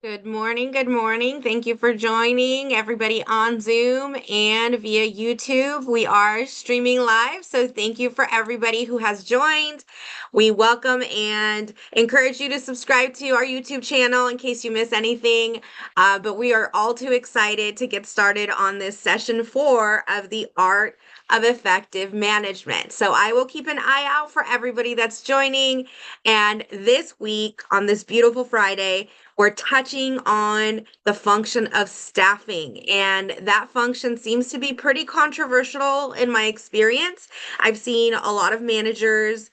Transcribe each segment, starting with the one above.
Good morning. Good morning. Thank you for joining everybody on Zoom and via YouTube. We are streaming live, so thank you for everybody who has joined. We welcome and encourage you to subscribe to our YouTube channel in case you miss anything. But we are all too excited to get started on this session 4 of the art of effective management. So I will keep an eye out for everybody that's joining. And this week, on this beautiful Friday, we're touching on the function of staffing, and that function seems to be pretty controversial in my experience. I've seen a lot of managers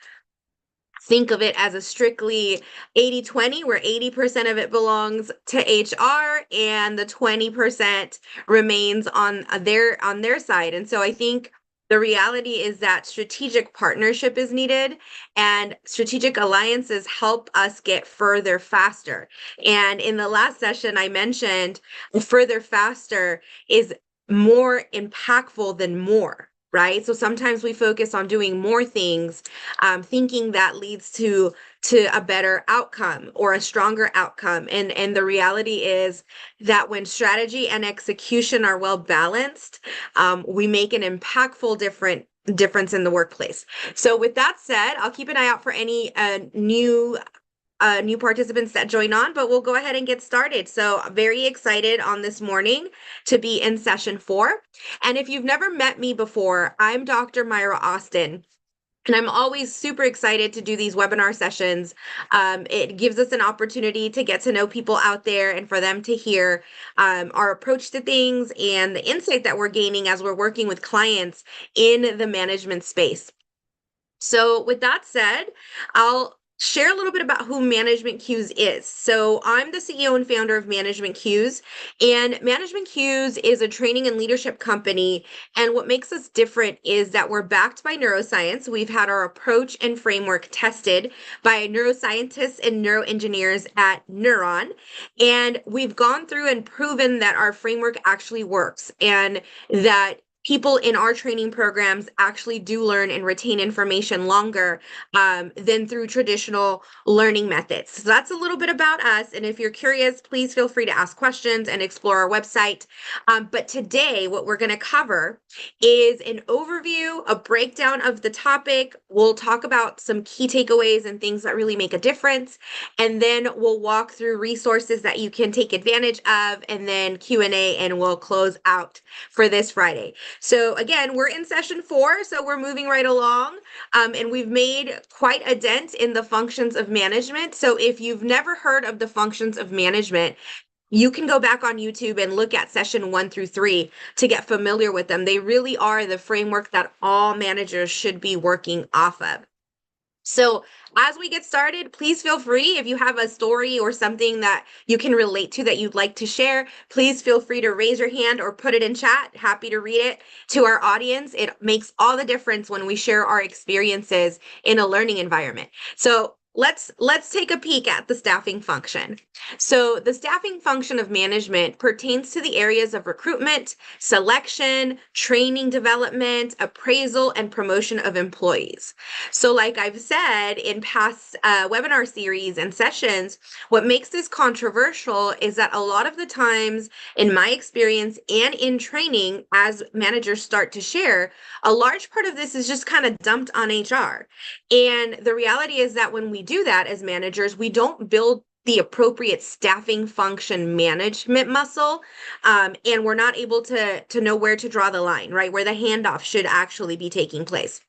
think of it as a strictly 80-20, where 80% of it belongs to HR and the 20% remains on their side. And so I think the reality is that strategic partnership is needed, and strategic alliances help us get further faster. And in the last session, I mentioned further faster is more impactful than more. Right. So sometimes we focus on doing more things, thinking that leads to a better outcome or a stronger outcome. And the reality is that when strategy and execution are well balanced, we make an impactful difference in the workplace. So with that said, I'll keep an eye out for any new participants that join on, but we'll go ahead and get started. So very excited on this morning to be in session 4. And if you've never met me before, I'm Dr. Myra Austin. And I'm always super excited to do these webinar sessions. It gives us an opportunity to get to know people out there and for them to hear our approach to things and the insight that we're gaining as we're working with clients in the management space. So with that said, I'll share a little bit about who Management Cues is. So I'm the CEO and founder of Management Cues, and Management Cues is a training and leadership company. And what makes us different is that we're backed by neuroscience. We've had our approach and framework tested by neuroscientists and neuroengineers at Neuron. And we've gone through and proven that our framework actually works and that people in our training programs actually do learn and retain information longer than through traditional learning methods. So that's a little bit about us. And if you're curious, please feel free to ask questions and explore our website. But today, what we're going to cover is an overview, a breakdown of the topic. We'll talk about some key takeaways and things that really make a difference. And then we'll walk through resources that you can take advantage of, and then Q&A, and we'll close out for this Friday. So again, we're in session 4, so we're moving right along, and we've made quite a dent in the functions of management. So if you've never heard of the functions of management, you can go back on YouTube and look at session 1 through 3 to get familiar with them. They really are the framework that all managers should be working off of. So as we get started, please feel free, if you have a story or something that you can relate to that you'd like to share, please feel free to raise your hand or put it in chat. Happy to read it to our audience. It makes all the difference when we share our experiences in a learning environment. So let's take a peek at the staffing function. So the staffing function of management pertains to the areas of recruitment, selection, training development, appraisal, and promotion of employees. So like I've said in past webinar series and sessions, what makes this controversial is that a lot of the times, in my experience and in training, as managers start to share, a large part of this is just kind of dumped on HR. And the reality is that when we do that as managers, we don't build the appropriate staffing function management muscle, and we're not able to know where to draw the line, right? Where the handoff should actually be taking place.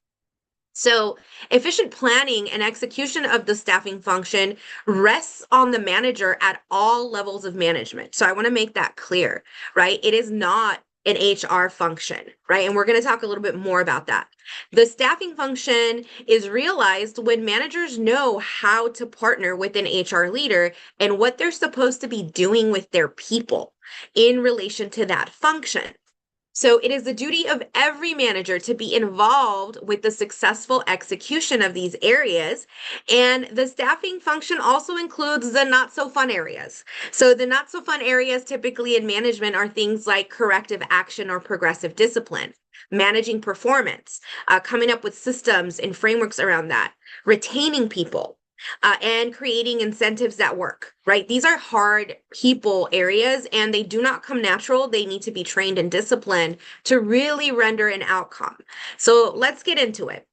So efficient planning and execution of the staffing function rests on the manager at all levels of management. So I want to make that clear, right? It is not an HR function, right? And we're going to talk a little bit more about that. The staffing function is realized when managers know how to partner with an HR leader and what they're supposed to be doing with their people in relation to that function. So it is the duty of every manager to be involved with the successful execution of these areas. And the staffing function also includes the not so fun areas. So the not so fun areas typically in management are things like corrective action or progressive discipline, managing performance, coming up with systems and frameworks around that, retaining people, and creating incentives that work, right? These are hard people areas and they do not come natural. They need to be trained and disciplined to really render an outcome. So let's get into it.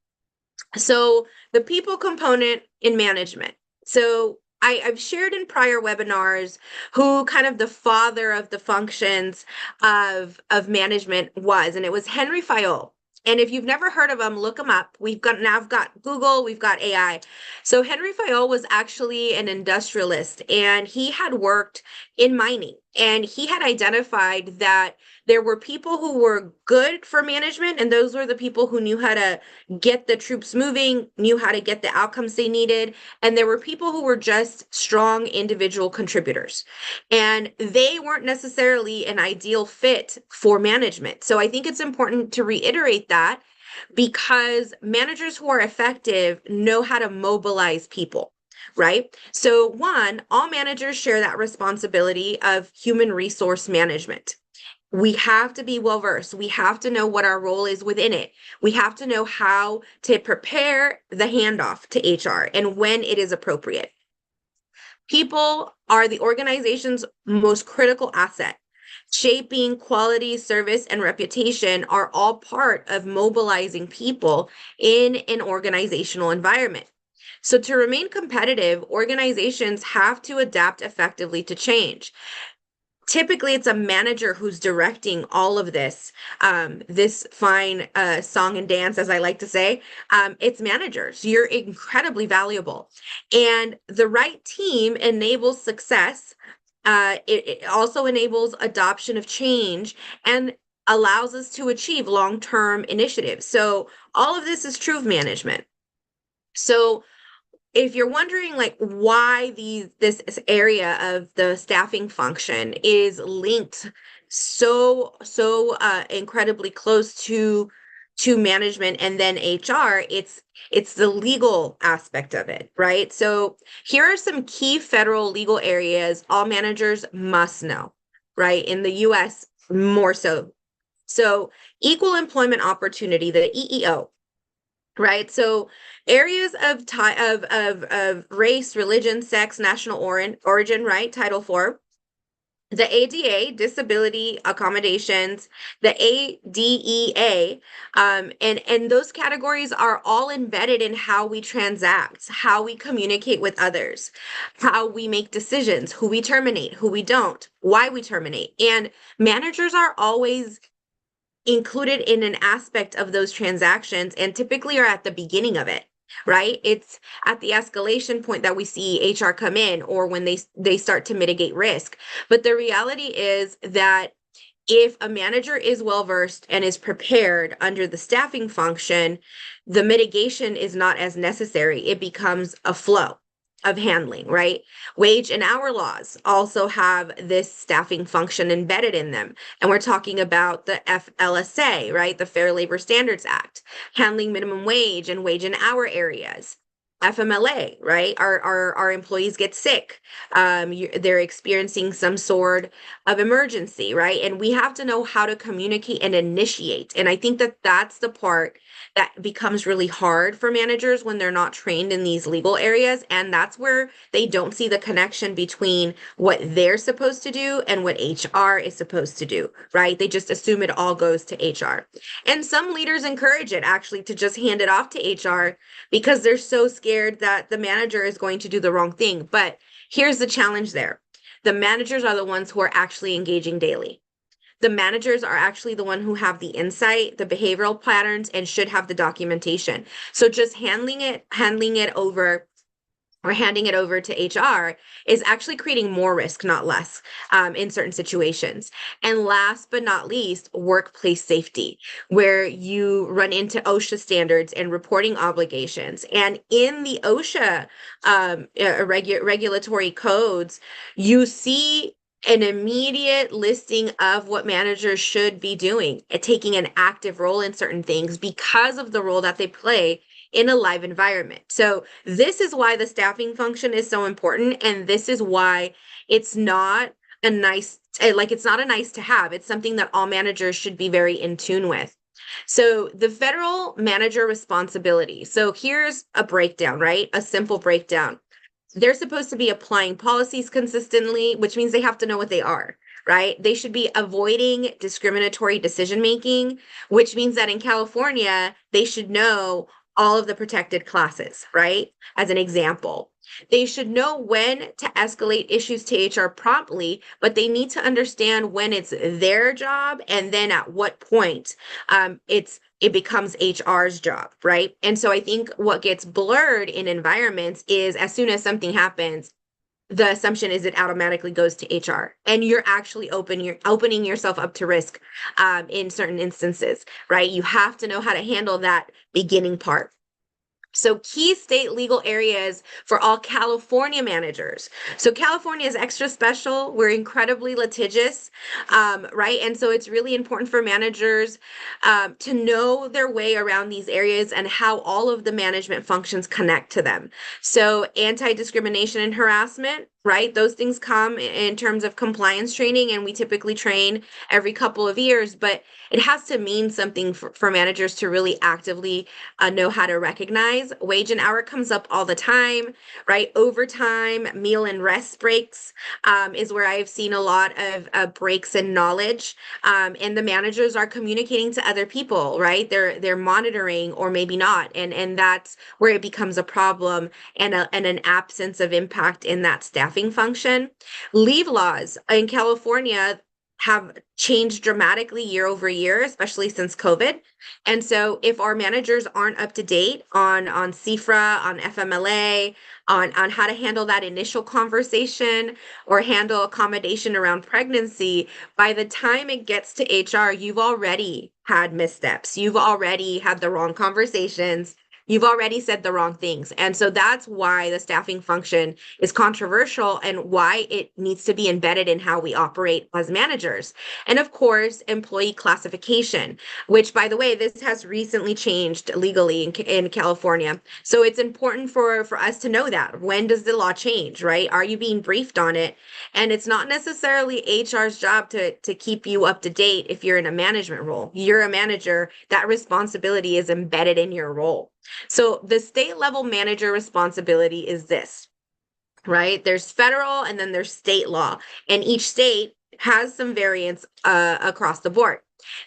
So the people component in management. So I've shared in prior webinars who kind of the father of the functions of management was, and it was Henry Fayol. And if you've never heard of him, look him up. We've got Google, we've got AI. So Henry Fayol was actually an industrialist, and he had worked in mining, and he had identified that there were people who were good for management, and those were the people who knew how to get the troops moving, knew how to get the outcomes they needed. And there were people who were just strong individual contributors. And they weren't necessarily an ideal fit for management. So I think it's important to reiterate that because managers who are effective know how to mobilize people. Right. So, one, all managers share that responsibility of human resource management. We have to be well versed. We have to know what our role is within it. We have to know how to prepare the handoff to HR and when it is appropriate. People are the organization's most critical asset. Shaping quality, service, and reputation are all part of mobilizing people in an organizational environment. So, to remain competitive, organizations have to adapt effectively to change. Typically it's a manager who's directing all of this fine song and dance, as I like to say. It's managers. You're incredibly valuable, and the right team enables success. It also enables adoption of change and allows us to achieve long-term initiatives. So all of this is true of management. So if you're wondering like why this area of the staffing function is linked so incredibly close to management and then HR, it's the legal aspect of it, right? So here are some key federal legal areas all managers must know, right? In the US more so. So equal employment opportunity, the EEO, right? So areas of race, religion, sex, national origin, right? Title IV. The ADA, disability accommodations, the ADEA, and those categories are all embedded in how we transact, how we communicate with others, how we make decisions, who we terminate, who we don't, why we terminate. And managers are always included in an aspect of those transactions and typically are at the beginning of it, right? It's at the escalation point that we see HR come in or when they start to mitigate risk. But the reality is that if a manager is well versed and is prepared under the staffing function, the mitigation is not as necessary. It becomes a flow of handling, right? Wage and hour laws also have this staffing function embedded in them. And we're talking about the FLSA, right? The Fair Labor Standards Act, handling minimum wage and wage and hour areas. FMLA, right? Our employees get sick. They're experiencing some sort of emergency, right? And we have to know how to communicate and initiate. And I think that that's the part that becomes really hard for managers when they're not trained in these legal areas. And that's where they don't see the connection between what they're supposed to do and what HR is supposed to do, right? They just assume it all goes to HR. And some leaders encourage it actually to just hand it off to HR because they're so scared that the manager is going to do the wrong thing. But here's the challenge there. The managers are the ones who are actually engaging daily. The managers are actually the one who have the insight, the behavioral patterns, and should have the documentation. So just handing it over or handing it over to HR is actually creating more risk, not less, in certain situations. And last but not least, workplace safety, where you run into OSHA standards and reporting obligations. And in the OSHA regulatory codes, you see an immediate listing of what managers should be doing, taking an active role in certain things because of the role that they play in a live environment. So this is why the staffing function is so important. And this is why it's not a nice, it's not a nice to have. It's something that all managers should be very in tune with. So the federal manager responsibility. So here's a breakdown, right? A simple breakdown. They're supposed to be applying policies consistently, which means they have to know what they are, right? They should be avoiding discriminatory decision making, which means that in California, they should know all of the protected classes, right? As an example. They should know when to escalate issues to HR promptly, but they need to understand when it's their job and then at what point it becomes HR's job, right? And so I think what gets blurred in environments is as soon as something happens, the assumption is it automatically goes to HR, and you're actually you're opening yourself up to risk in certain instances, right? You have to know how to handle that beginning part. So key state legal areas for all California managers. So California is extra special. We're incredibly litigious, right? And so it's really important for managers to know their way around these areas and how all of the management functions connect to them. So anti-discrimination and harassment, right? Those things come in terms of compliance training, and we typically train every couple of years, but it has to mean something for managers to really actively know how to recognize. Wage and hour comes up all the time, right? Overtime, meal and rest breaks is where I've seen a lot of breaks in knowledge. And the managers are communicating to other people, right? They're monitoring or maybe not, and that's where it becomes a problem and an absence of impact in that staffing function. Leave laws in California have changed dramatically year over year, especially since COVID. And so if our managers aren't up to date on CFRA, on FMLA, on how to handle that initial conversation or handle accommodation around pregnancy, by the time it gets to HR, you've already had missteps. You've already had the wrong conversations. You've already said the wrong things. And so that's why the staffing function is controversial and why it needs to be embedded in how we operate as managers. And of course, employee classification, which, by the way, this has recently changed legally in California. So it's important for us to know that. When does the law change, right? Are you being briefed on it? And it's not necessarily HR's job to keep you up to date if you're in a management role. You're a manager, that responsibility is embedded in your role. So the state level manager responsibility is this, right? There's federal and then there's state law, and each state has some variance across the board.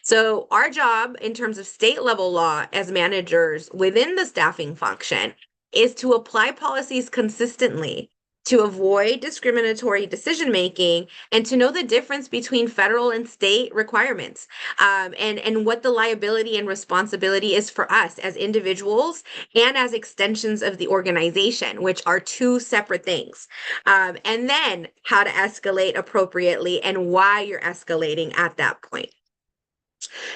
So our job in terms of state level law as managers within the staffing function is to apply policies consistently, to avoid discriminatory decision making, and to know the difference between federal and state requirements, and what the liability and responsibility is for us as individuals and as extensions of the organization, which are two separate things. And then how to escalate appropriately and why you're escalating at that point.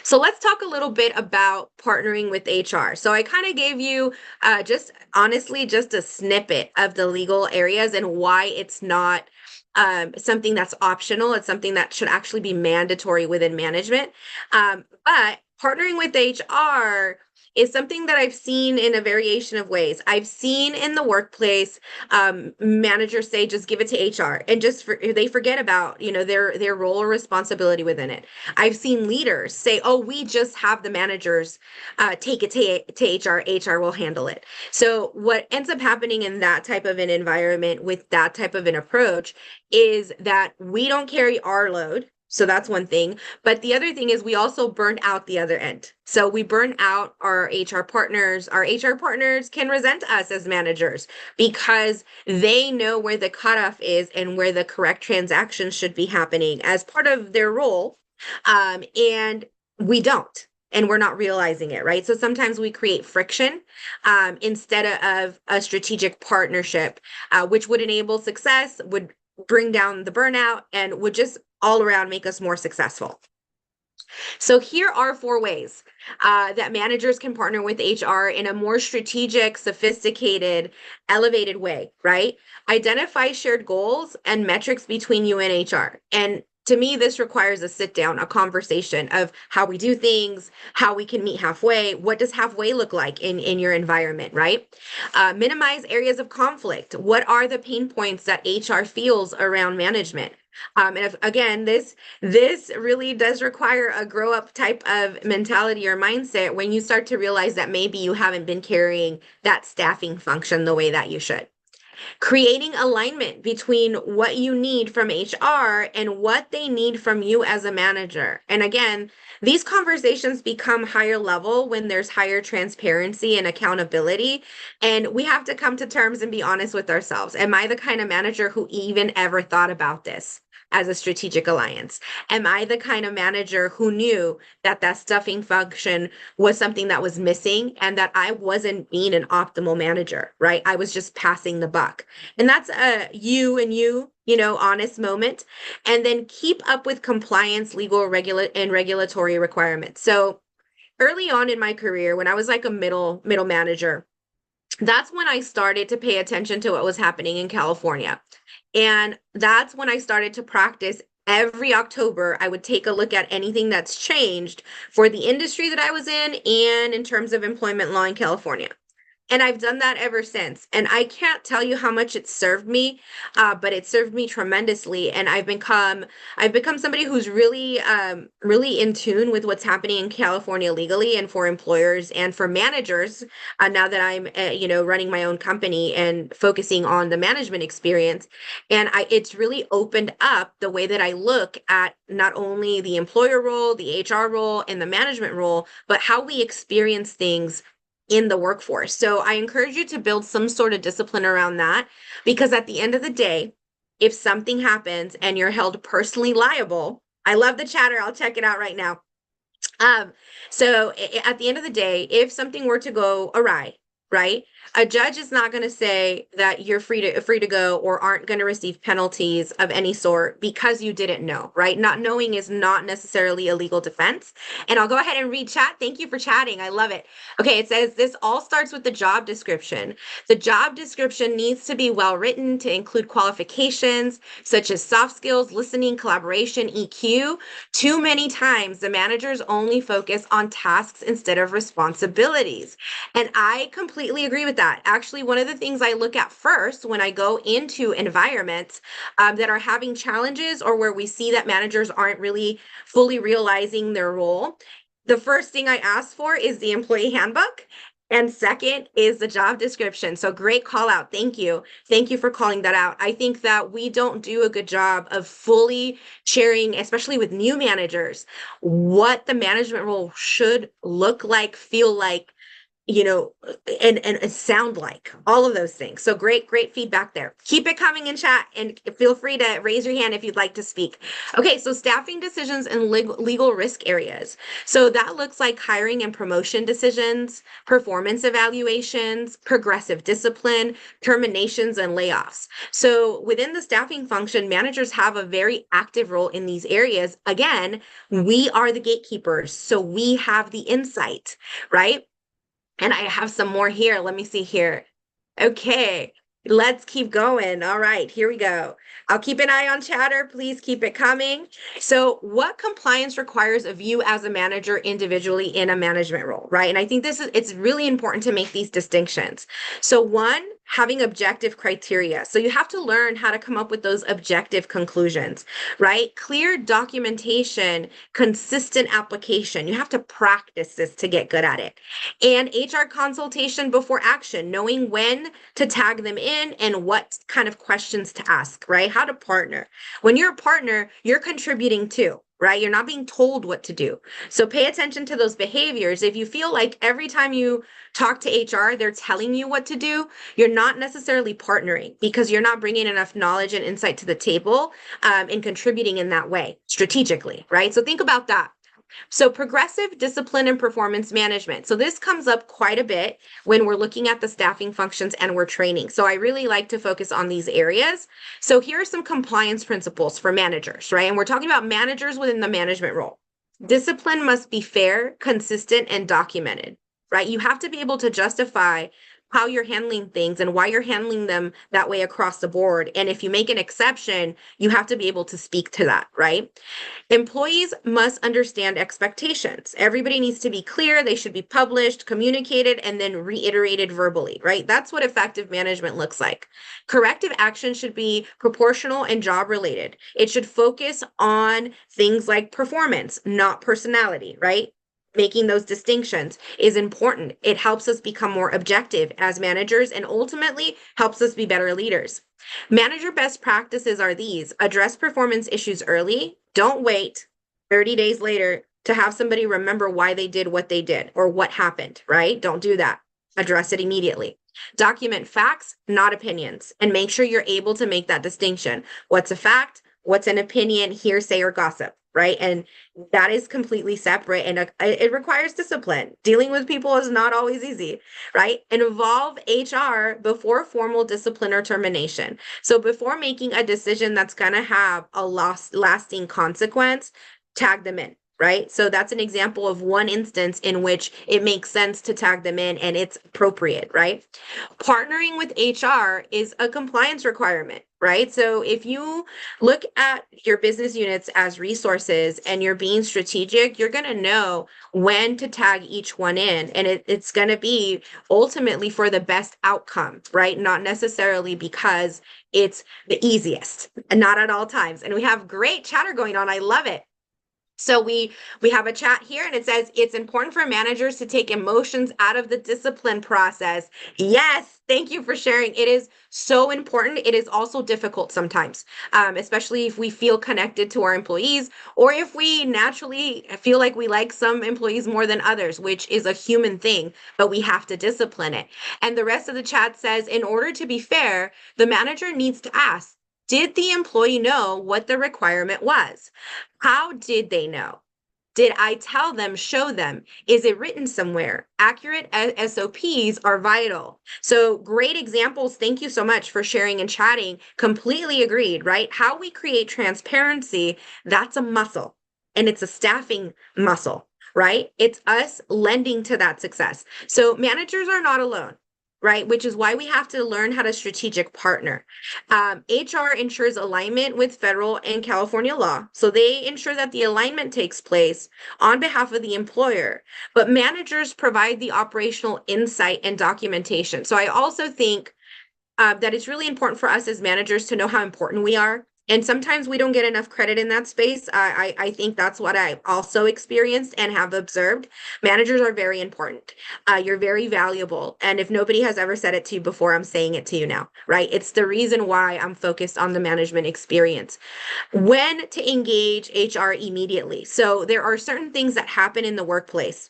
So let's talk a little bit about partnering with HR. So I kind of gave you just honestly just a snippet of the legal areas and why it's not something that's optional. It's something that should actually be mandatory within management. But partnering with HR is something that I've seen in a variation of ways. I've seen in the workplace managers say, just give it to HR, and they forget about their role or responsibility within it. I've seen leaders say, oh, we just have the managers take it to HR. HR will handle it. So what ends up happening in that type of an environment with that type of an approach is that we don't carry our load. So that's one thing. But the other thing is we also burn out the other end. So we burn out our HR partners. Our HR partners can resent us as managers because they know where the cutoff is and where the correct transactions should be happening as part of their role. And we don't. And we're not realizing it, right? So sometimes we create friction instead of a strategic partnership, which would enable success, would bring down the burnout, and would just all around make us more successful. So here are 4 ways that managers can partner with HR in a more strategic, sophisticated, elevated way, right? Identify shared goals and metrics between you and HR. And to me, this requires a sit down, a conversation of how we do things, how we can meet halfway. What does halfway look like in your environment, right? Minimize areas of conflict. What are the pain points that HR feels around management? And if, again, this really does require a grow up type of mentality or mindset when you start to realize that maybe you haven't been carrying that staffing function the way that you should. Creating alignment between what you need from HR and what they need from you as a manager. And again, these conversations become higher level when there's higher transparency and accountability. And we have to come to terms and be honest with ourselves. Am I the kind of manager who even ever thought about this as a strategic alliance? Am I the kind of manager who knew that that stuffing function was something that was missing and that I wasn't being an optimal manager, right? I was just passing the buck. And that's a honest moment. And then keep up with compliance, legal, and regulatory requirements. So early on in my career, when I was like a middle manager, that's when I started to pay attention to what was happening in California. And that's when I started to practice. Every October, I would take a look at anything that's changed for the industry that I was in and terms of employment law in California. And I've done that ever since. And I can't tell you how much it served me, but it served me tremendously. And I've become somebody who's really in tune with what's happening in California legally and for employers and for managers. Now that I'm, running my own company and focusing on the management experience, and it's really opened up the way that I look at not only the employer role, the HR role, and the management role, but how we experience things in the workforce. So I encourage you to build some sort of discipline around that, because at the end of the day, if something happens and you're held personally liable, I love the chatter. I'll check it out right now. So at the end of the day, if something were to go awry, right? A judge is not going to say that you're free to go or aren't going to receive penalties of any sort because you didn't know, right? Not knowing is not necessarily a legal defense. And I'll go ahead and read chat. Thank you for chatting. I love it. Okay, it says this all starts with the job description. The job description needs to be well written to include qualifications such as soft skills, listening, collaboration, EQ. Too many times the managers only focus on tasks instead of responsibilities. And I completely agree with that. Actually, one of the things I look at first when I go into environments that are having challenges or where we see that managers aren't really fully realizing their role, the first thing I ask for is the employee handbook. And second is the job description. So great call out. Thank you. Thank you for calling that out. I think that we don't do a good job of fully sharing, especially with new managers, what the management role should look like, feel like, and sound like, all of those things. So great feedback there. Keep it coming in chat and feel free to raise your hand if you'd like to speak. Okay, so staffing decisions and legal risk areas. So that looks like hiring and promotion decisions, performance evaluations, progressive discipline, terminations, and layoffs. So within the staffing function, managers have a very active role in these areas. Again, we are the gatekeepers, so we have the insight, right? And I have some more here. Let me see here. Okay, let's keep going. All right, here we go. I'll keep an eye on chatter. Please keep it coming. So, what compliance requires of you as a manager individually in a management role, right? And I think it's really important to make these distinctions. So, one, having objective criteria. So you have to learn how to come up with those objective conclusions, right? Clear documentation, consistent application. You have to practice this to get good at it. And HR consultation before action, knowing when to tag them in and what kind of questions to ask, right? How to partner. When you're a partner, you're contributing too, right? You're not being told what to do. So pay attention to those behaviors. If you feel like every time you talk to HR, they're telling you what to do, you're not necessarily partnering because you're not bringing enough knowledge and insight to the table and contributing in that way strategically, right? So think about that. So progressive discipline and performance management. So this comes up quite a bit when we're looking at the staffing functions and we're training. So I really like to focus on these areas. So here are some compliance principles for managers, right? And we're talking about managers within the management role. Discipline must be fair, consistent, and documented, right? You have to be able to justify how you're handling things and why you're handling them that way across the board. And if you make an exception, you have to be able to speak to that, right? Employees must understand expectations. Everybody needs to be clear. They should be published, communicated, and then reiterated verbally, right? That's what effective management looks like. Corrective action should be proportional and job related. It should focus on things like performance, not personality, right? Making those distinctions is important. It helps us become more objective as managers and ultimately helps us be better leaders. Manager best practices are these: address performance issues early. Don't wait 30 days later to have somebody remember why they did what they did or what happened, right? Don't do that. Address it immediately. Document facts, not opinions, and make sure you're able to make that distinction. What's a fact? What's an opinion, hearsay, or gossip, right? And that is completely separate, and it requires discipline. Dealing with people is not always easy, right? And involve HR before formal discipline or termination. So before making a decision that's going to have a lasting consequence, tag them in. Right. So that's an example of one instance in which it makes sense to tag them in and it's appropriate. Right. Partnering with HR is a compliance requirement. Right. So if you look at your business units as resources and you're being strategic, you're going to know when to tag each one in. And it's going to be ultimately for the best outcome. Right. Not necessarily because it's the easiest, and not at all times. And we have great chatter going on. I love it. So we have a chat here and it says it's important for managers to take emotions out of the discipline process. Yes, thank you for sharing. It is so important. It is also difficult sometimes, especially if we feel connected to our employees or if we naturally feel like we like some employees more than others, which is a human thing, but we have to discipline it. And the rest of the chat says, in order to be fair, the manager needs to ask, did the employee know what the requirement was? How did they know? Did I tell them, show them? Is it written somewhere? Accurate SOPs are vital. So great examples. Thank you so much for sharing and chatting. Completely agreed, right? How we create transparency, that's a muscle and it's a staffing muscle, right? It's us lending to that success. So managers are not alone. Right, which is why we have to learn how to strategic partner. HR ensures alignment with federal and California law. So they ensure that the alignment takes place on behalf of the employer, but managers provide the operational insight and documentation. So I also think that it's really important for us as managers to know how important we are. And sometimes we don't get enough credit in that space. I think that's what I also experienced and have observed. Managers are very important. You're very valuable. And if nobody has ever said it to you before, I'm saying it to you now, right? It's the reason why I'm focused on the management experience. When to engage HR immediately. So there are certain things that happen in the workplace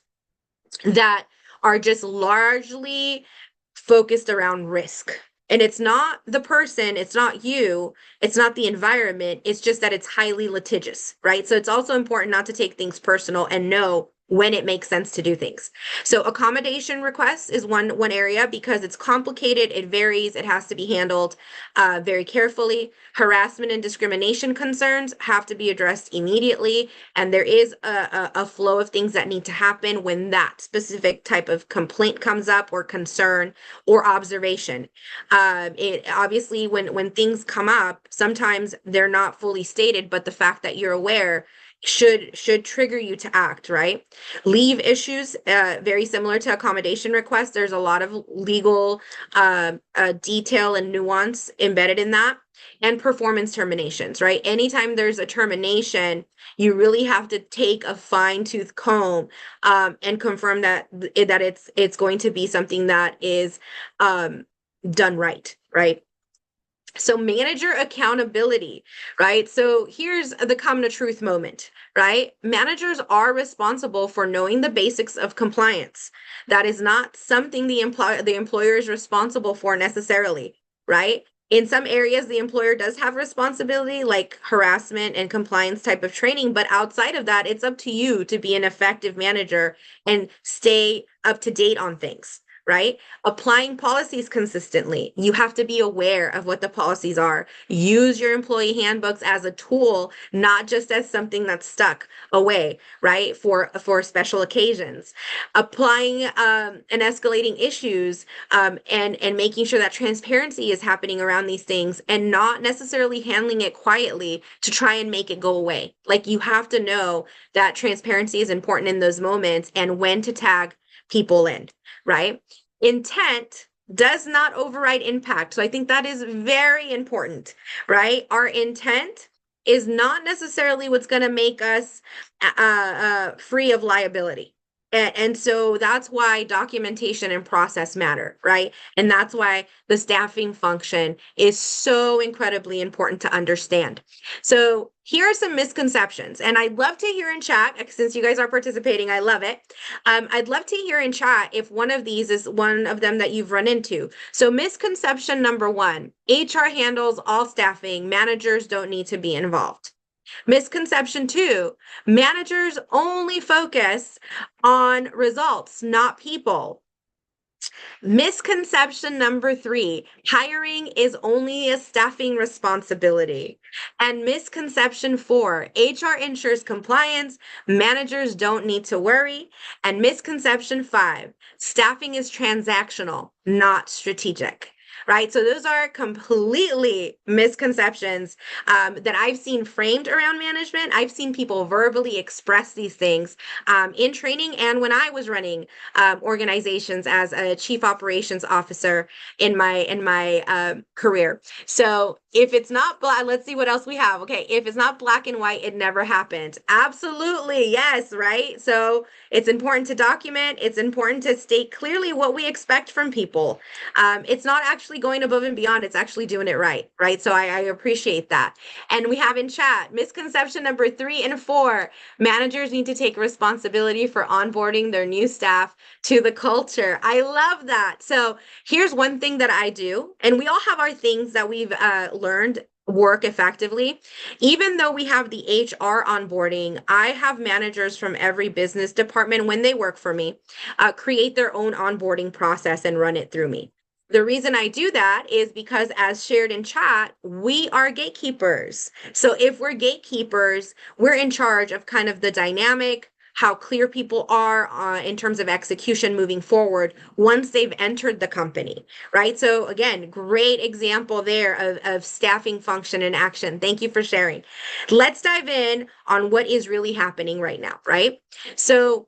that are just largely focused around risk. And it's not the person, it's not you, it's not the environment, it's just that it's highly litigious, right? So it's also important not to take things personal and know when it makes sense to do things. So accommodation requests is one area because it's complicated, it varies, it has to be handled very carefully. Harassment and discrimination concerns have to be addressed immediately, and there is a flow of things that need to happen when that specific type of complaint comes up or concern or observation. It obviously when things come up, sometimes they're not fully stated, but the fact that you're aware should trigger you to act, right? Leave issues, very similar to accommodation requests. There's a lot of legal detail and nuance embedded in that. And performance terminations, right? Anytime there's a termination, you really have to take a fine-tooth comb and confirm that it's going to be something that is done right, right? So manager accountability, right? So here's the come to truth moment, right? Managers are responsible for knowing the basics of compliance. That is not something the employer is responsible for necessarily, right? In some areas, the employer does have responsibility, like harassment and compliance type of training, but outside of that, it's up to you to be an effective manager and stay up to date on things. right? Applying policies consistently. You have to be aware of what the policies are. Use your employee handbooks as a tool, not just as something that's stuck away, right? For special occasions. Applying and escalating issues and making sure that transparency is happening around these things and not necessarily handling it quietly to try and make it go away. Like you have to know that transparency is important in those moments and when to tag people in, right? Intent does not override impact. So I think that is very important, right? Our intent is not necessarily what's going to make us free of liability. And so that's why documentation and process matter, right? And that's why the staffing function is so incredibly important to understand. So here are some misconceptions, and I'd love to hear in chat, since you guys are participating, I love it. I'd love to hear in chat if one of these is one of them that you've run into. So misconception number one, HR handles all staffing, managers don't need to be involved. Misconception two, managers only focus on results, not people. Misconception number three, hiring is only a staffing responsibility. And misconception four, HR ensures compliance, managers don't need to worry. And misconception five, staffing is transactional, not strategic. Right. So those are completely misconceptions that I've seen framed around management. I've seen people verbally express these things in training and when I was running organizations as a chief operations officer in my career. So if it's not black, let's see what else we have. Okay, if it's not black and white, it never happened. Absolutely, yes, right? So it's important to document. It's important to state clearly what we expect from people. It's not actually going above and beyond. It's actually doing it right, right? So I appreciate that. And we have in chat misconception number 3 and 4. Managers need to take responsibility for onboarding their new staff to the culture. I love that. So here's one thing that I do, and we all have our things that we've learned work effectively. Even though we have the HR onboarding, I have managers from every business department when they work for me create their own onboarding process and run it through me. The reason I do that is because, as shared in chat, we are gatekeepers. So if we're gatekeepers, we're in charge of kind of the dynamic, how clear people are in terms of execution moving forward once they've entered the company, right? So again, great example there of staffing function in action. Thank you for sharing. Let's dive in on what is really happening right now, right? So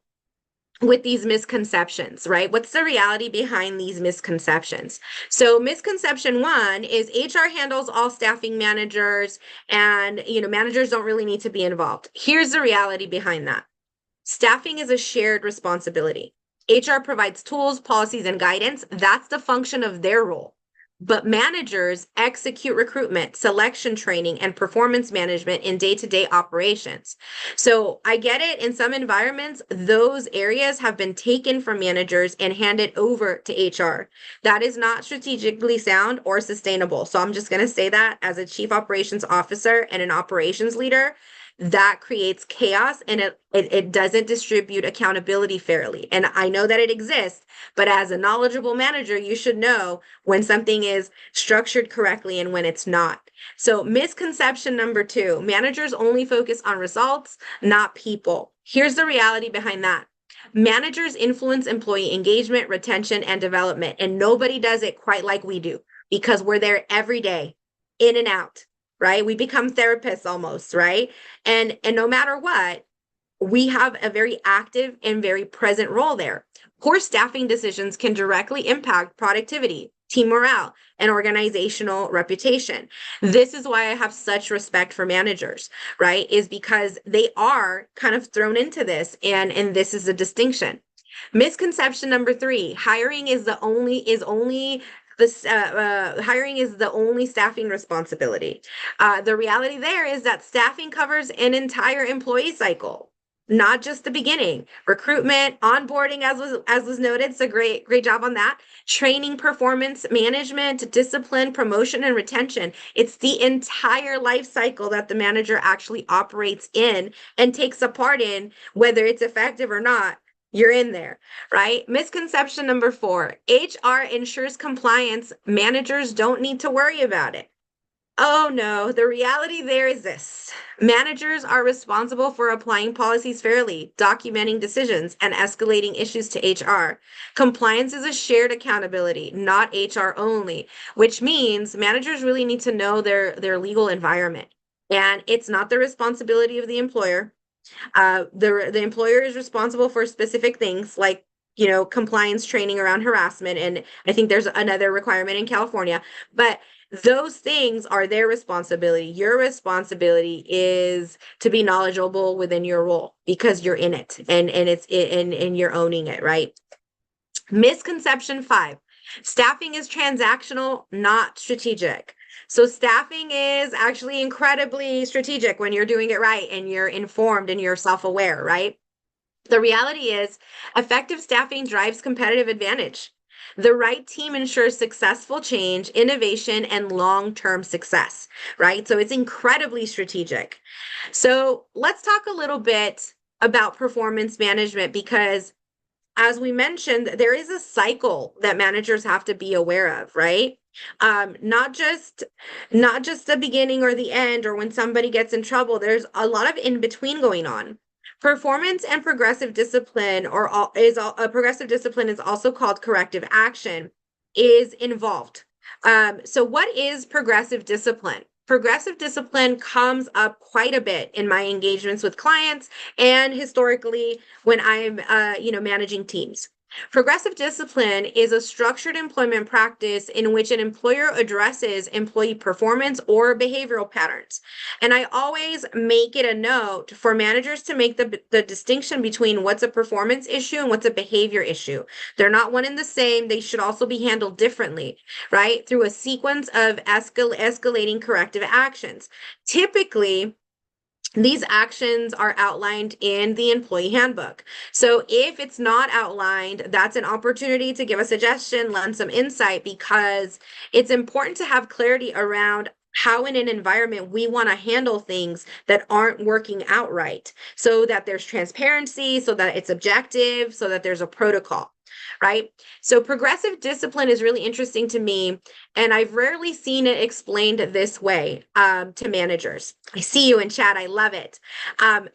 with these misconceptions, right? What's the reality behind these misconceptions? So misconception one is HR handles all staffing managers and, managers don't really need to be involved. Here's the reality behind that. Staffing is a shared responsibility. HR provides tools, policies, and guidance. That's the function of their role. But managers execute recruitment, selection training, and performance management in day-to-day operations. So I get it. In some environments, those areas have been taken from managers and handed over to HR. That is not strategically sound or sustainable. So I'm just going to say that as a chief operations officer and an operations leader, that creates chaos and it doesn't distribute accountability fairly. And I know that it exists, but as a knowledgeable manager, you should know when something is structured correctly and when it's not. So misconception number 2, managers only focus on results, not people. Here's the reality behind that. Managers influence employee engagement, retention, and development, and nobody does it quite like we do because we're there every day, in and out, right? We become therapists almost, right? And no matter what, we have a very active and very present role there. Poor staffing decisions can directly impact productivity, team morale, and organizational reputation. This is why I have such respect for managers, right? Is because they are kind of thrown into this, and this is a distinction. Misconception number 3: hiring is hiring is the only staffing responsibility. The reality there is that staffing covers an entire employee cycle, not just the beginning. Recruitment, onboarding, as was noted, so great job on that. Training, performance management, discipline, promotion, and retention. It's the entire life cycle that the manager actually operates in and takes a part in, whether it's effective or not. You're in there, right? Misconception number 4, HR ensures compliance. Managers don't need to worry about it. Oh no, the reality there is this. Managers are responsible for applying policies fairly, documenting decisions, and escalating issues to HR. Compliance is a shared accountability, not HR only, which means managers really need to know their legal environment. And it's not the responsibility of the employer. The employer is responsible for specific things like compliance training around harassment, and I think there's another requirement in California, but those things are their responsibility. Your responsibility is to be knowledgeable within your role because you're in it, and you're owning it, right? Misconception 5, staffing is transactional, not strategic. So staffing is actually incredibly strategic when you're doing it right and you're informed and you're self-aware, right? The reality is effective staffing drives competitive advantage. The right team ensures successful change, innovation, and long-term success, right? So it's incredibly strategic. So let's talk a little bit about performance management because as we mentioned, there is a cycle that managers have to be aware of, right? Not just the beginning or the end or when somebody gets in trouble. There's a lot of in between going on. Performance and progressive discipline, progressive discipline is also called corrective action, is involved. So what is progressive discipline? Progressive discipline comes up quite a bit in my engagements with clients and historically when I'm managing teams. Progressive discipline is a structured employment practice in which an employer addresses employee performance or behavioral patterns. And I always make it a note for managers to make the distinction between what's a performance issue and what's a behavior issue. They're not one and the same. They should also be handled differently, right? Through a sequence of escalating corrective actions. Typically, these actions are outlined in the employee handbook. So if it's not outlined, that's an opportunity to give a suggestion, lend some insight, because it's important to have clarity around how in an environment we want to handle things that aren't working out right, so that there's transparency, so that it's objective, so that there's a protocol, right? So progressive discipline is really interesting to me, and I've rarely seen it explained this way to managers. I see you in chat. I love it.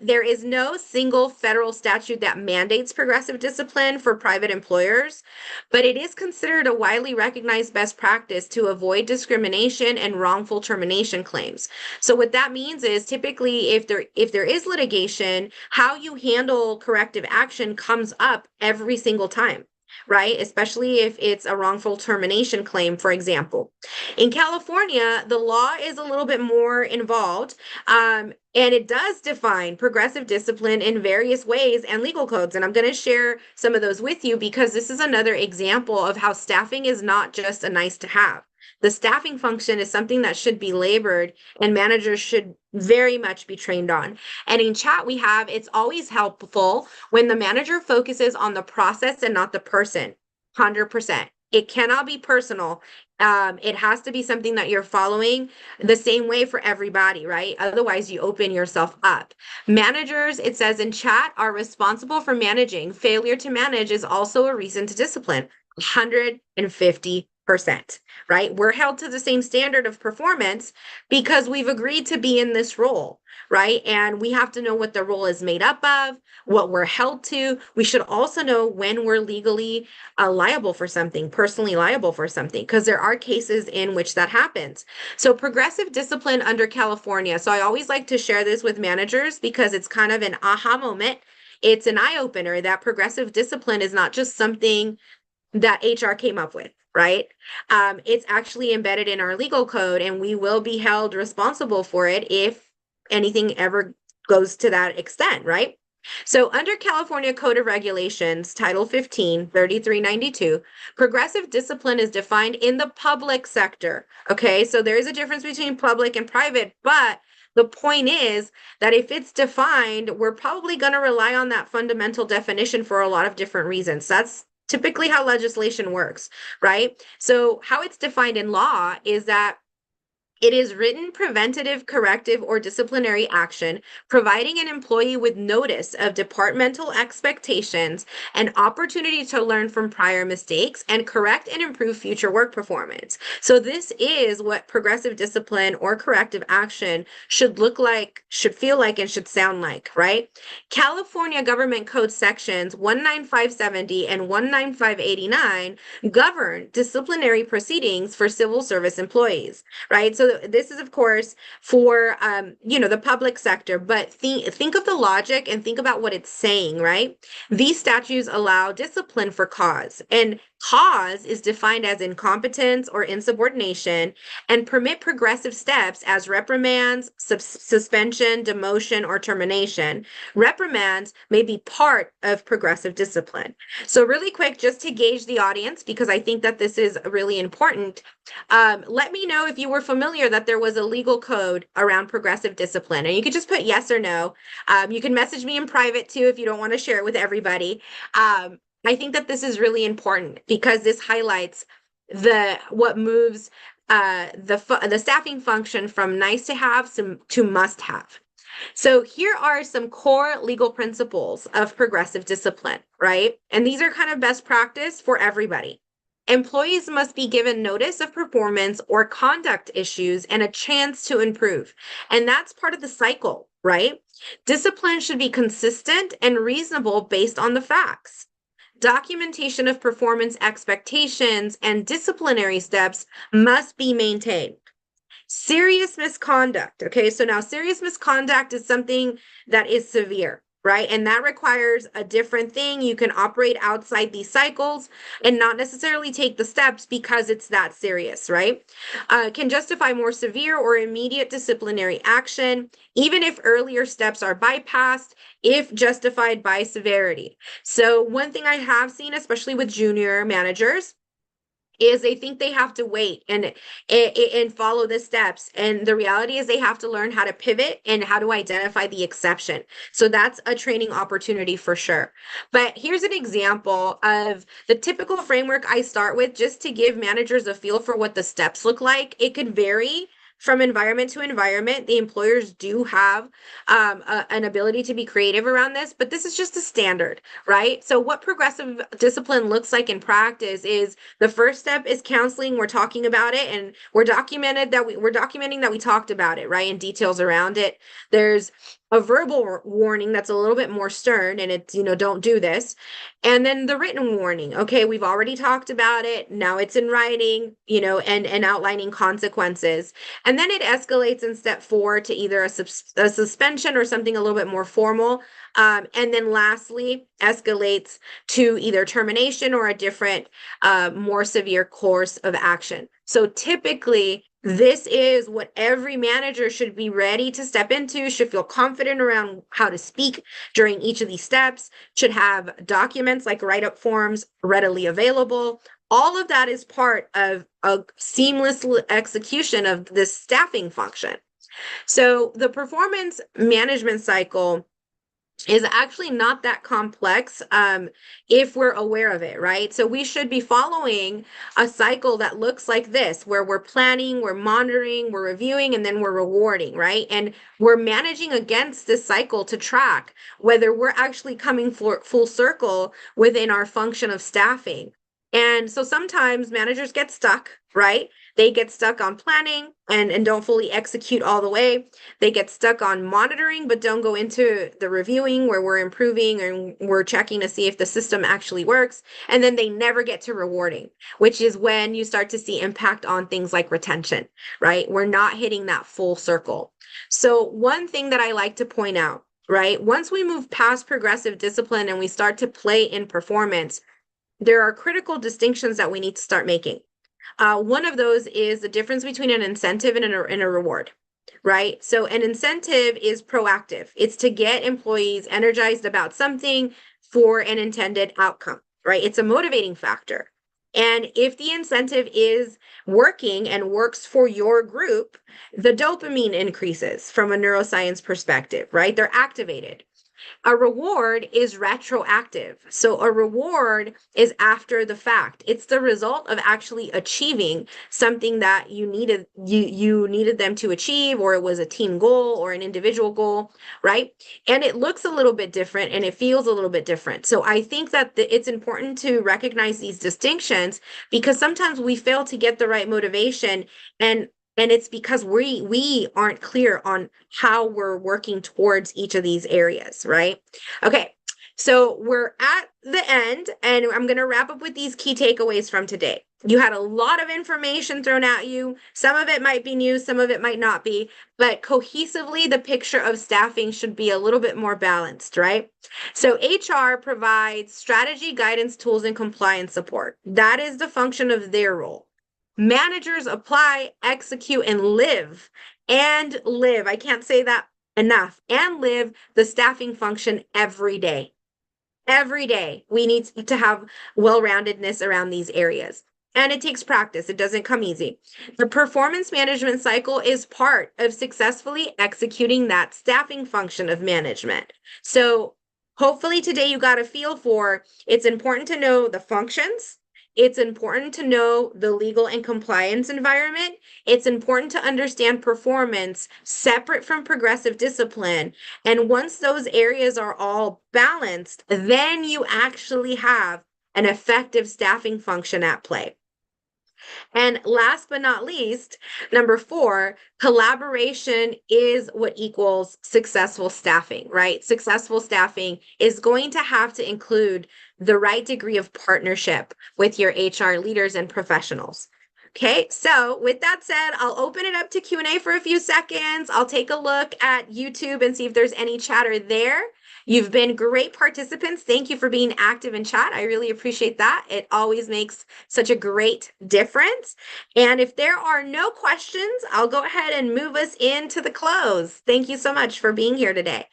There is no single federal statute that mandates progressive discipline for private employers, but it is considered a widely recognized best practice to avoid discrimination and wrongful termination claims. So what that means is typically if there is litigation, how you handle corrective action comes up every single time, right? Especially if it's a wrongful termination claim, for example. In California, the law is a little bit more involved, and it does define progressive discipline in various ways and legal codes. And I'm going to share some of those with you because this is another example of how staffing is not just a nice to have. The staffing function is something that should be labored and managers should very much be trained on. And in chat, we have, it's always helpful when the manager focuses on the process and not the person. 100%. It cannot be personal. It has to be something that you're following the same way for everybody, right? Otherwise, you open yourself up. Managers, it says in chat, are responsible for managing. Failure to manage is also a reason to discipline. 150%, right? We're held to the same standard of performance because we've agreed to be in this role, right? And we have to know what the role is made up of, what we're held to. We should also know when we're legally liable for something, personally liable for something, because there are cases in which that happens. So progressive discipline under California. So I always like to share this with managers because it's kind of an aha moment. It's an eye opener that progressive discipline is not just something that HR came up with, right? It's actually embedded in our legal code, and we will be held responsible for it if anything ever goes to that extent, right? So under California Code of Regulations, Title 15, 3392, progressive discipline is defined in the public sector. Okay, so there is a difference between public and private, but the point is that if it's defined, we're probably going to rely on that fundamental definition for a lot of different reasons. That's typically how legislation works, right? So how it's defined in law is that It is written preventative, corrective, or disciplinary action, providing an employee with notice of departmental expectations, an opportunity to learn from prior mistakes, and correct and improve future work performance. So, this is what progressive discipline or corrective action should look like, should feel like, and should sound like, right? California Government Code sections 19570 and 19589 govern disciplinary proceedings for civil service employees, right? So this is, of course, for the public sector, but think of the logic and think about what it's saying, right? These statutes allow discipline for cause, and cause is defined as incompetence or insubordination, and permit progressive steps as reprimands, suspension, demotion, or termination. Reprimands may be part of progressive discipline. So really quick, just to gauge the audience, because I think that this is really important, let me know if you were familiar that there was a legal code around progressive discipline. And you could just put yes or no. You can message me in private too if you don't want to share it with everybody. I think that this is really important because this highlights what moves the staffing function from nice to have to must have. So here are some core legal principles of progressive discipline, right? And these are kind of best practice for everybody. Employees must be given notice of performance or conduct issues and a chance to improve. And that's part of the cycle, right? Discipline should be consistent and reasonable based on the facts. Documentation of performance expectations and disciplinary steps must be maintained. Serious misconduct. Okay, so now serious misconduct is something that is severe, right? And that requires a different thing. You can operate outside these cycles and not necessarily take the steps because it's that serious, right? Can justify more severe or immediate disciplinary action, even if earlier steps are bypassed, if justified by severity. So, one thing I have seen, especially with junior managers, is they think they have to wait and follow the steps, and the reality is they have to learn how to pivot and how to identify the exception. So that's a training opportunity for sure. But here's an example of the typical framework I start with, just to give managers a feel for what the steps look like. It could vary from environment to environment. The employers do have an ability to be creative around this, but this is just a standard, right? So what progressive discipline looks like in practice is the first step is counseling. We're talking about it, and we're documenting that we talked about it, right? And details around it. There's a verbal warning that's a little bit more stern, and it's, don't do this. And then the written warning. Okay, we've already talked about it. Now it's in writing, and outlining consequences. And then it escalates in step 4 to either a suspension or something a little bit more formal. And then lastly, escalates to either termination or a different, more severe course of action. So typically, this is what every manager should be ready to step into, should feel confident around how to speak during each of these steps, should have documents like write-up forms readily available. All of that is part of a seamless execution of this staffing function. So the performance management cycle is actually not that complex if we're aware of it, right? So we should be following a cycle that looks like this, where we're planning, we're monitoring, we're reviewing, and then we're rewarding, right? And we're managing against this cycle to track whether we're actually coming full circle within our function of staffing. And so sometimes managers get stuck, right? They get stuck on planning and don't fully execute all the way. They get stuck on monitoring, but don't go into the reviewing where we're improving and we're checking to see if the system actually works. And then they never get to rewarding, which is when you start to see impact on things like retention, right? We're not hitting that full circle. So one thing that I like to point out, right? Once we move past progressive discipline and we start to play in performance, there are critical distinctions that we need to start making. One of those is the difference between an incentive and a reward, right? So an incentive is proactive. It's to get employees energized about something for an intended outcome, right? It's a motivating factor. And if the incentive is working and works for your group, the dopamine increases from a neuroscience perspective, right? They're activated. A reward is retroactive. So a reward is after the fact. It's the result of actually achieving something that you needed them to achieve, or it was a team goal or an individual goal, right? And it looks a little bit different and it feels a little bit different. So I think that it's important to recognize these distinctions, because sometimes we fail to get the right motivation, and it's because we aren't clear on how we're working towards each of these areas, right? Okay, so we're at the end, and I'm going to wrap up with these key takeaways from today. You had a lot of information thrown at you. Some of it might be new, some of it might not be, but cohesively, the picture of staffing should be a little bit more balanced, right? So HR provides strategy, guidance, tools, and compliance support. That is the function of their role. Managers apply, execute, and live. And live, I can't say that enough, and live the staffing function every day. Every day, we need to have well-roundedness around these areas. And it takes practice. It doesn't come easy. The performance management cycle is part of successfully executing that staffing function of management. So hopefully today you got a feel for, it's important to know the functions. It's important to know the legal and compliance environment. It's important to understand performance separate from progressive discipline. And once those areas are all balanced, then you actually have an effective staffing function at play. And last but not least, number 4, collaboration is what equals successful staffing, right? Successful staffing is going to have to include the right degree of partnership with your HR leaders and professionals. Okay, so with that said, I'll open it up to Q&A for a few seconds. I'll take a look at YouTube and see if there's any chatter there. You've been great participants. Thank you for being active in chat. I really appreciate that. It always makes such a great difference. And if there are no questions, I'll go ahead and move us into the close. Thank you so much for being here today.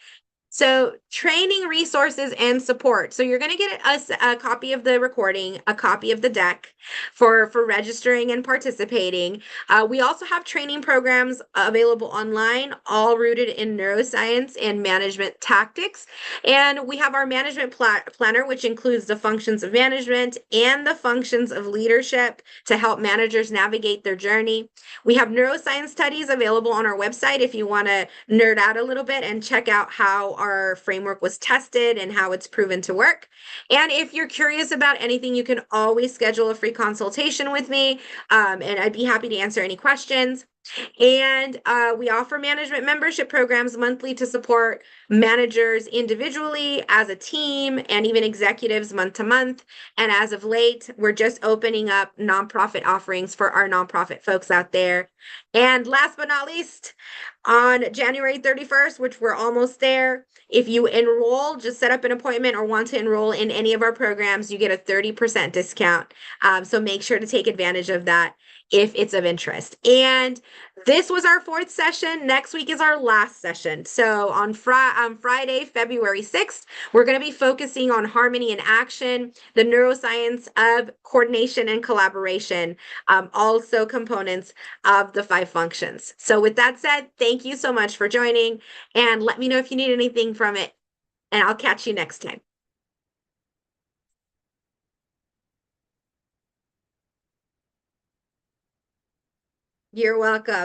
So training resources and support. So you're going to get us a copy of the recording, a copy of the deck for registering and participating. We also have training programs available online, all rooted in neuroscience and management tactics. And we have our management planner, which includes the functions of management and the functions of leadership to help managers navigate their journey. We have neuroscience studies available on our website if you want to nerd out a little bit and check out how our framework was tested and how it's proven to work. And if you're curious about anything, you can always schedule a free consultation with me, and I'd be happy to answer any questions. And we offer management membership programs monthly to support managers individually, as a team, and even executives month to month. And as of late, we're just opening up nonprofit offerings for our nonprofit folks out there. And last but not least, on January 31st, which we're almost there, if you enroll, just set up an appointment or want to enroll in any of our programs, you get a 30% discount. So make sure to take advantage of that if it's of interest. And this was our 4th session. Next week is our last session. So on Friday, February 6th, we're going to be focusing on harmony and action, the neuroscience of coordination and collaboration, also components of the 5 functions. So with that said, thank you so much for joining, and let me know if you need anything from it, and I'll catch you next time. You're welcome.